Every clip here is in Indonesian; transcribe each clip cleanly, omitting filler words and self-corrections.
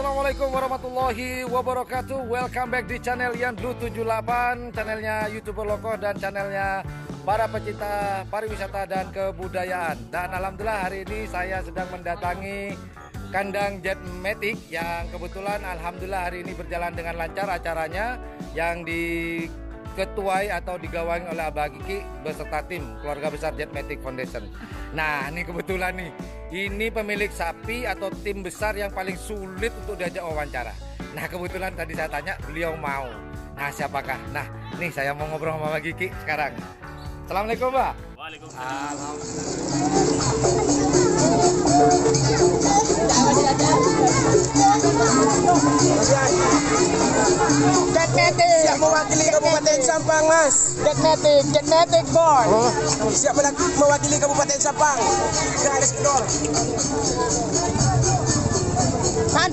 Assalamualaikum warahmatullahi wabarakatuh. Welcome back di channel Ian Blue 78, channelnya YouTuber Lokoh dan channelnya para pecinta pariwisata dan kebudayaan. Dan alhamdulillah hari ini saya sedang mendatangi kandang Jet Matic yang kebetulan alhamdulillah hari ini berjalan dengan lancar acaranya yang diketuai atau digawangi oleh Abah Kiki beserta tim keluarga besar Jet Matic Foundation. Nah, ini kebetulan nih, ini pemilik sapi atau tim besar yang paling sulit untuk diajak wawancara. Nah, kebetulan tadi saya tanya, beliau mau. Nah, siapakah? Nah, nih saya mau ngobrol sama Mbak Kiki sekarang. Assalamualaikum, Mbak. Waalaikumsalam. Jet Matic siap mewakili Kabupaten Sampang, Mas. Jet Matic boy. Siap mewakili Kabupaten Sampang. Garis kedor. Man.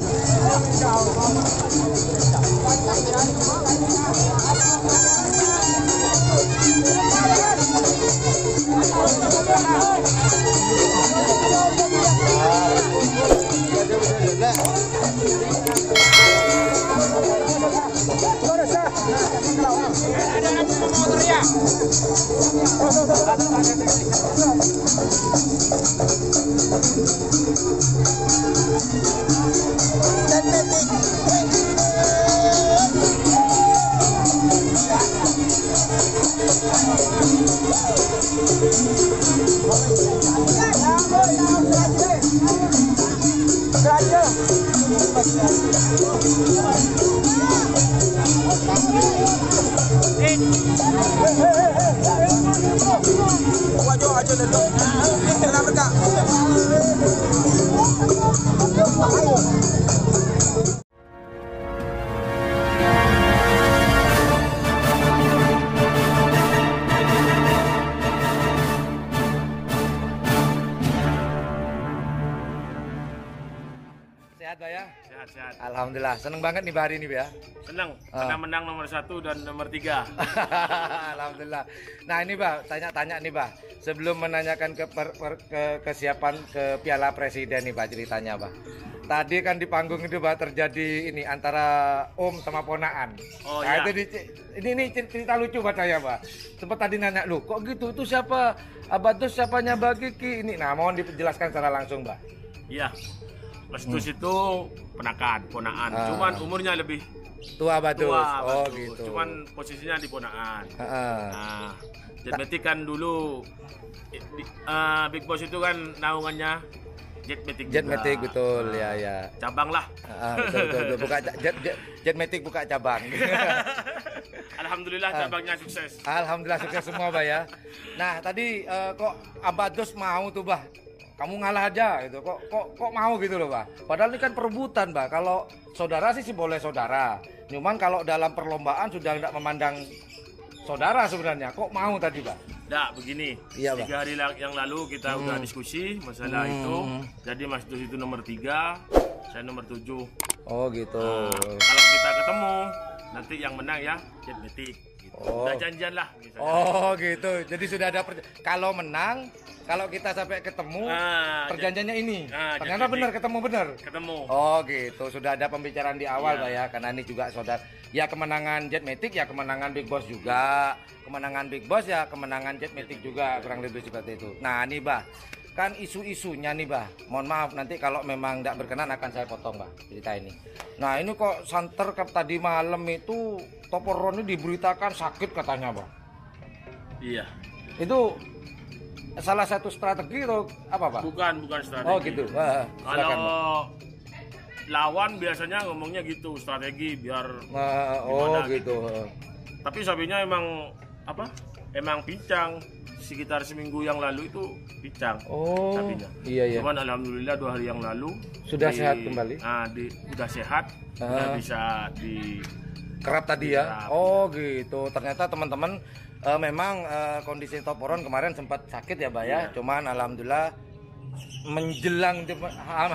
Sehat, Pak ya? Sehat-sehat. Alhamdulillah, seneng banget nih hari ini, Pak ya. Senang karena menang nomor 1 dan nomor 3. Alhamdulillah. Nah ini Bah, tanya-tanya nih Bah, sebelum menanyakan kesiapan ke Piala Presiden nih Bah, ceritanya Bah. Tadi kan di panggung itu Bah terjadi ini antara Om sama ponaan. Oh, nah iya. ini cerita lucu buat saya Bah. Sempat tadi nanya lu, kok gitu? Itu siapa? Abadus siapanya Mbak Kiki? Ini, nah mohon dijelaskan secara langsung Bah. Iya. Mestus itu ponaan. Cuman umurnya lebih Tua Abadus. tua. Oh Badus. gitu. Cuman posisinya di ponaan. Heeh. Nah, Jet Matic kan dulu Big Boss itu kan naungannya Jet Matic. Jet Matic betul ya ya. Cabang lah. Betul. Buka Jet Matic buka cabang. Alhamdulillah cabangnya sukses. Alhamdulillah sukses semua Bah ya. Nah tadi kok Abadus mau tuh Bah, kamu ngalah aja gitu. Kok mau gitu loh Bah. Padahal ini kan perebutan Bah. Kalau saudara sih boleh saudara. Cuman kalau dalam perlombaan sudah tidak memandang saudara sebenarnya. Kok mau tadi Bah? Nah, begini. Iya, 3 hari yang lalu kita udah diskusi masalah itu. Jadi Mas Dus itu nomor 3, saya nomor 7. Oh gitu. Kalau kita ketemu, nanti yang menang ya Jet Matic. Gitu. Oh. Udah janjian lah. Misalnya. Oh gitu. Jadi sudah ada kalau menang, kalau kita sampai ketemu, perjanjiannya ini. Ternyata benar ketemu. Oh gitu. Sudah ada pembicaraan di awal Pak ya. Karena ini juga saudara. Ya kemenangan Jet Matic ya kemenangan Big Boss juga. Kemenangan Big Boss ya kemenangan Jet Matic juga, kurang lebih seperti itu. Nah nih Bah, kan isu-isunya nih Bah, mohon maaf nanti kalau memang tidak berkenan akan saya potong Bah cerita ini. Nah ini kok santer tadi malam itu Toporon ini diberitakan sakit katanya Bah. Iya. Itu salah satu strategi atau apa Pak? Bukan strategi. Oh gitu. Silakan, Pak. Lawan biasanya ngomongnya gitu, strategi biar oh gimana gitu. Tapi sapinya emang pincang. Sekitar seminggu yang lalu itu pincang sapinya. Iya. Cuman alhamdulillah 2 hari yang lalu Sudah sehat kembali. Udah sehat, udah bisa di Kerap tadi ya. Oh gitu. Ternyata teman-teman memang kondisi Toporon kemarin sempat sakit ya Mbak ya. Cuman alhamdulillah menjelang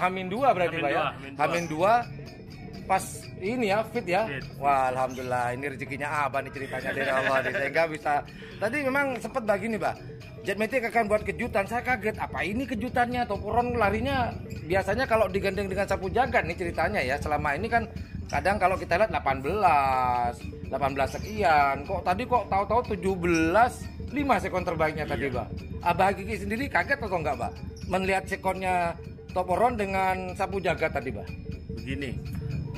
Hamin 2 berarti Mbak ya. Hamin 2 pas ini ya fit ya. Fit. Wah, alhamdulillah ini rezekinya Abah nih ceritanya dari Allah nih. Sehingga bisa. Tadi memang sempat begini, Bah. Jetmatic akan buat kejutan. Saya kaget, apa ini kejutannya? Toporon larinya biasanya kalau digandeng dengan sapu jagat nih ceritanya ya. Selama ini kan kadang kalau kita lihat 18 sekian. Tadi kok tahu-tahu 17, 5 sekon terbaiknya tadi, Bah. Abah Kiki sendiri kaget atau enggak, Bah? Melihat sekonnya Toporon dengan sapu jagat tadi, Bah. Begini,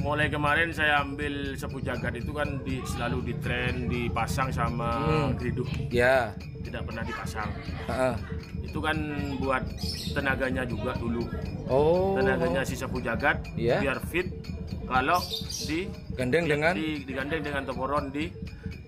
mulai kemarin saya ambil sapu jagat itu kan selalu di tren dipasang sama griduk. Ya. Tidak pernah dipasang. Heeh. Itu kan buat tenaganya juga dulu. Oh. Tenaganya si sapu jagat biar fit kalau digandeng dengan Toporon di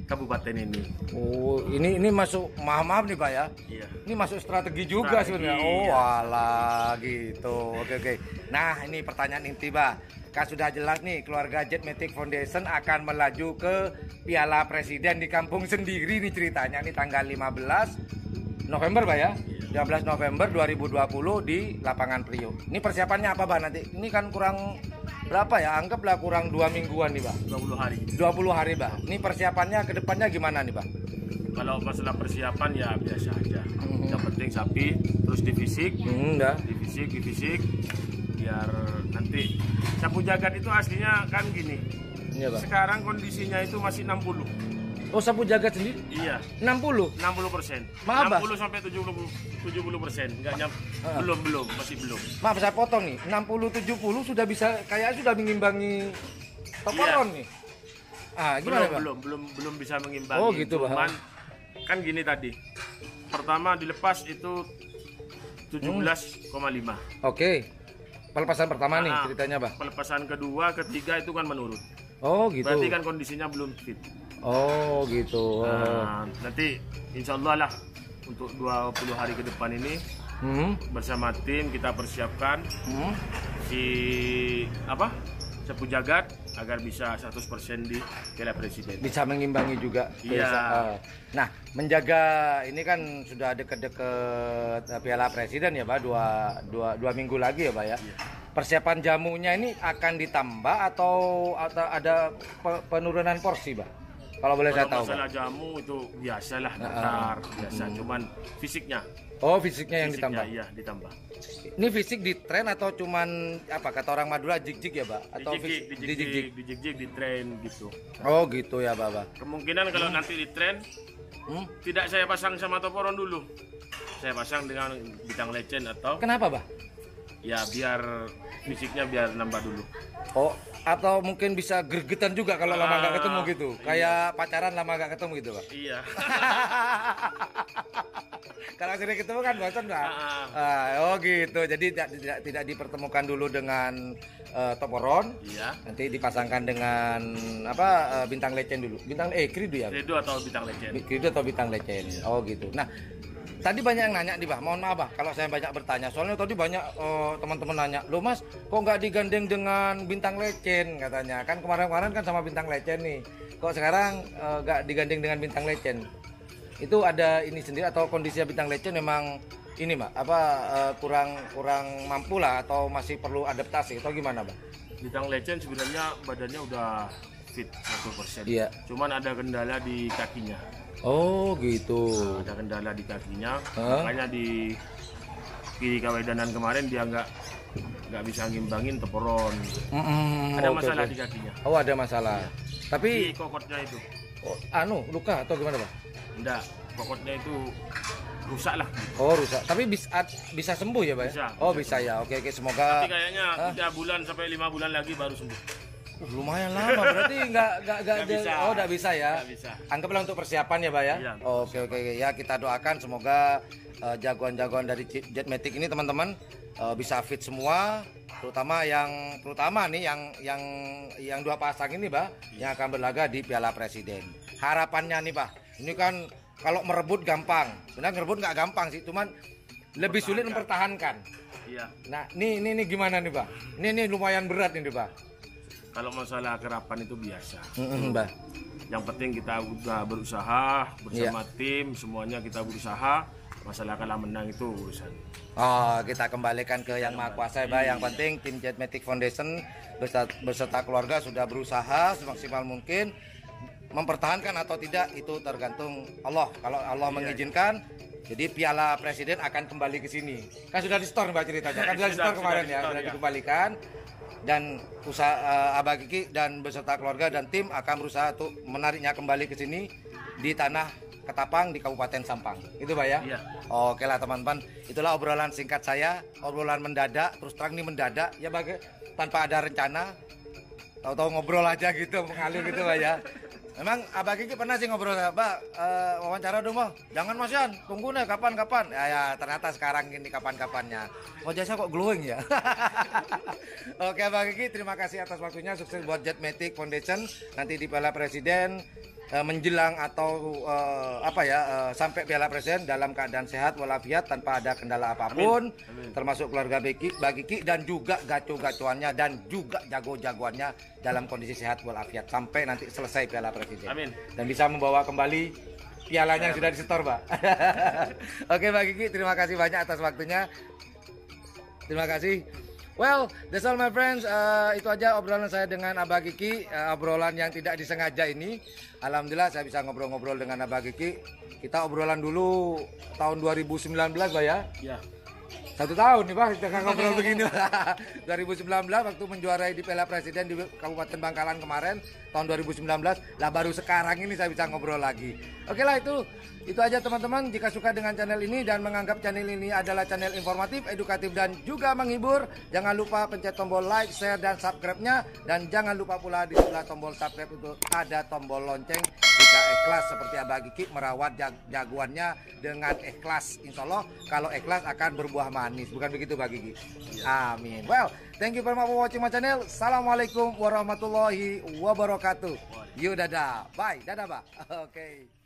kabupaten ini. Oh, ini masuk maaf nih, Pak ya. Iya. Ini masuk strategi juga sebenarnya. Oh, iya. Walah gitu. Oke. Nah, ini pertanyaan inti, Pak. Kan sudah jelas nih keluarga Jetmatic Foundation akan melaju ke Piala Presiden di kampung sendiri nih ceritanya nih tanggal 15 November, Pak ya. 15 November 2020 di lapangan Priok. Ini persiapannya apa, Pak nanti? Ini kan kurang berapa ya? Anggaplah kurang 2 mingguan nih, Pak. 20 hari. 20 hari, Pak. Ini persiapannya ke depannya gimana nih, Pak? Kalau masalah persiapan ya biasa aja. Yang penting sapi terus di fisik. Di fisik biar nanti sapu jagat itu aslinya kan gini. Iya, Pak. Sekarang kondisinya itu masih 60. Oh, sapu jagat sendiri? Iya. 60? 60%. Maaf, 60 sampai 70%. Enggak belum, masih belum. Maaf, saya potong nih. 60-70 sudah bisa kayak sudah mengimbangi Toporon nih. Ah, gimana, Pak? Belum bisa mengimbangi. Oh, gitu, Pak. Cuman kan gini tadi. Pertama dilepas itu 17,5. Oke. Pelepasan pertama nih ceritanya, Pak. Pelepasan kedua, ketiga itu kan menurun. Oh, gitu. Berarti kan kondisinya belum fit. Oh, gitu. Nah, nanti insya Allah lah untuk 20 hari ke depan ini bersama tim kita persiapkan sapu jagat agar bisa 100% di Piala Presiden. Bisa mengimbangi juga. Iya. Nah, menjaga ini kan sudah deket-deket Piala Presiden ya, Pak. Dua minggu lagi ya, Pak ya. Iya. Persiapan jamunya ini akan ditambah atau ada penurunan porsi, Pak? Kalau boleh saya tahu, masalah jamu itu biasalah, biasa. Cuman fisiknya. Oh, fisiknya yang ditambah. Iya, ditambah. Ini fisik di tren atau cuman apa kata orang Madura jig-jig ya, Pak? Atau dijig-jig di tren gitu. Oh, gitu ya, Pak. Kemungkinan kalau nanti di tren tidak saya pasang sama Toporon dulu. Saya pasang dengan bintang legend atau kenapa, Pak? Ya biar fisiknya biar nambah dulu. Oh, atau mungkin bisa gregetan juga kalau lama nggak ketemu gitu. Iya. Kayak pacaran lama nggak ketemu gitu, Pak. Iya. Kalau sering ketemu kan bosan, Pak. Oh gitu. Jadi tidak dipertemukan dulu dengan Toporon. Iya. Nanti dipasangkan dengan bintang legend dulu. Kridu ya. Kridu atau bintang legend. Kridu atau bintang legend. Iya. Oh gitu. Nah, tadi banyak yang nanya nih, Bah. Mohon maaf, Bah, kalau saya banyak bertanya. Soalnya tadi banyak teman-teman nanya, "Loh, Mas, kok nggak digandeng dengan bintang legend?" katanya. Kan kemarin-kemarin kan sama bintang legend nih. Kok sekarang nggak digandeng dengan bintang legend? Itu ada ini sendiri atau kondisinya bintang legend memang ini, Mbak? Kurang mampu lah atau masih perlu adaptasi atau gimana, Bah? Bintang legend sebenarnya badannya udah fit 100%. Iya. Cuman ada kendala di kakinya. Oh gitu. Ada kendala di kakinya, makanya di kiri kawedanan kemarin dia nggak bisa ngimbangin Toporon. Ada masalah di kakinya. Oh, ada masalah. Iya. Tapi di kokotnya itu. Luka atau gimana, Pak? Enggak, kokotnya itu rusak lah. Oh, rusak. Tapi bisa sembuh ya, Pak? Bisa. Oh, bisa ya. Oke, semoga. Tapi kayaknya 3 bulan sampai 5 bulan lagi baru sembuh. Lumayan lama berarti nggak bisa. Oh, nggak bisa ya. Nggak bisa. Anggaplah untuk persiapan ya, Pak ya. Iya, Oke. Ya, kita doakan semoga jagoan-jagoan dari Jetmatic ini teman-teman bisa fit semua, terutama nih yang 2 pasang ini, Pak, yang akan berlaga di Piala Presiden. Harapannya nih, Pak. Ini kan kalau merebut gampang. Benar, merebut nggak gampang sih, cuman lebih sulit mempertahankan. Iya. Nah, ini gimana nih, Pak? Ini lumayan berat ini, Pak. Kalau masalah kerapan itu biasa. Mbak. Yang penting kita udah berusaha bersama tim, semuanya kita berusaha. Masalah kalah menang itu urusan Oh, kita kembalikan ke Yang Maha Kuasa, Pak. Yang penting tim Jetmatic Foundation beserta keluarga sudah berusaha semaksimal mungkin. Mempertahankan atau tidak itu tergantung Allah. Kalau Allah mengizinkan, jadi Piala Presiden akan kembali ke sini. Kan sudah di store Mbak ceritanya. Kan sudah di store kemarin ya, sudah dikembalikan. Dan usaha Abah Kiki dan beserta keluarga dan tim akan berusaha untuk menariknya kembali ke sini di tanah Ketapang di Kabupaten Sampang. Itu Pak ya? Iya. Oke lah teman-teman. Itulah obrolan singkat saya, obrolan mendadak, terus terang ini mendadak ya Pak, tanpa ada rencana. Tahu-tahu ngobrol aja gitu, mengalir gitu Pak ya. Memang Abah Kiki pernah sih ngobrol, Mbak, wawancara dong Bang. Jangan Mas Yan, tunggu nih kapan-kapan. Ya, ternyata sekarang ini kapan-kapannya. Wajahnya kok glowing ya. Oke Abah Kiki, terima kasih atas waktunya. Sukses buat Jetmatic Foundation nanti di Piala Presiden menjelang atau sampai Piala Presiden dalam keadaan sehat walafiat tanpa ada kendala apapun. Amin. Termasuk keluarga Mbak Kiki dan juga gaco-gacoannya dan juga jago-jagoannya dalam kondisi sehat walafiat sampai nanti selesai Piala Presiden. Amin. Dan bisa membawa kembali pialanya yang sudah disetor, Pak. Oke, Mbak Kiki, terima kasih banyak atas waktunya. Terima kasih. Well, that's all my friends. Itu aja obrolan saya dengan Abah Kiki, obrolan yang tidak disengaja ini. Alhamdulillah saya bisa ngobrol-ngobrol dengan Abah Kiki. Kita obrolan dulu tahun 2019, Pak ya? Iya. 1 tahun nih Pak, kita ngobrol begini. 2019 waktu menjuarai di Piala Presiden di Kabupaten Bangkalan kemarin, tahun 2019. Lah baru sekarang ini saya bisa ngobrol lagi. Oke lah itu aja teman-teman. Jika suka dengan channel ini dan menganggap channel ini adalah channel informatif, edukatif dan juga menghibur, jangan lupa pencet tombol like, share dan subscribe-nya. Dan jangan lupa pula di sebelah tombol subscribe itu ada tombol lonceng. Jika ikhlas seperti Abah Kiki merawat jagoannya dengan ikhlas, insya Allah kalau ikhlas akan berbuah manis. Bukan begitu Mbak Kiki? Amin. Well, thank you very much for watching my channel. Assalamualaikum warahmatullahi wabarakatuh. You dadah. Bye. Dadah Pak. Oke.